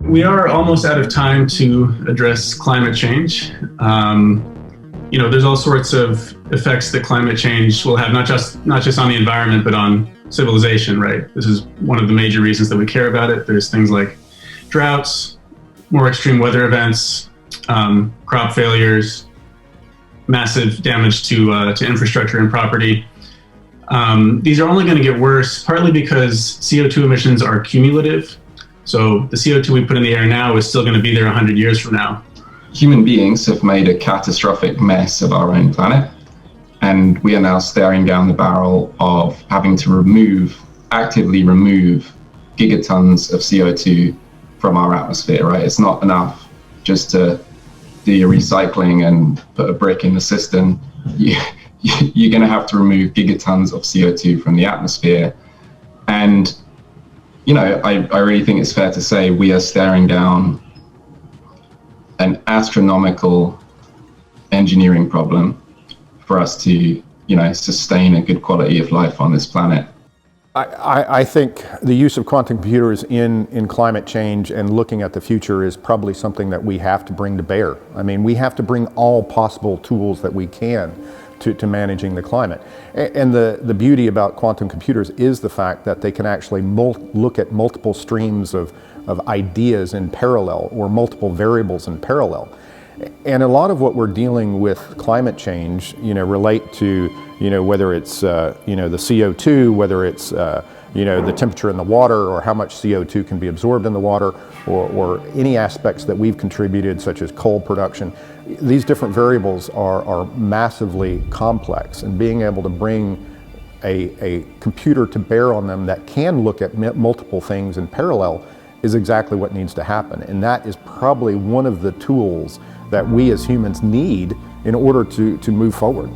We are almost out of time to address climate change. There's all sorts of effects that climate change will have, not just on the environment, but on civilization, right? This is one of the major reasons that we care about it. There's things like droughts, more extreme weather events, crop failures, massive damage to infrastructure and property. These are only going to get worse, partly because CO2 emissions are cumulative. So the CO2 we put in the air now is still going to be there 100 years from now. Human beings have made a catastrophic mess of our own planet, and we are now staring down the barrel of having to actively remove gigatons of CO2 from our atmosphere, right? It's not enough just to do your recycling and put a brick in the cistern. You're going to have to remove gigatons of CO2 from the atmosphere. And I really think it's fair to say we are staring down an astronomical engineering problem for us to, sustain a good quality of life on this planet. I think the use of quantum computers in climate change and looking at the future is probably something that we have to bring to bear. I mean, we have to bring all possible tools that we can to managing the climate. And the beauty about quantum computers is the fact that they can actually look at multiple streams of ideas in parallel, or multiple variables in parallel. And a lot of what we're dealing with climate change, relate to, whether it's, the CO2, whether it's, the temperature in the water, or how much CO2 can be absorbed in the water, or any aspects that we've contributed, such as coal production. These different variables are massively complex, and being able to bring a computer to bear on them that can look at multiple things in parallel is exactly what needs to happen. And that is probably one of the tools that we as humans need in order to move forward.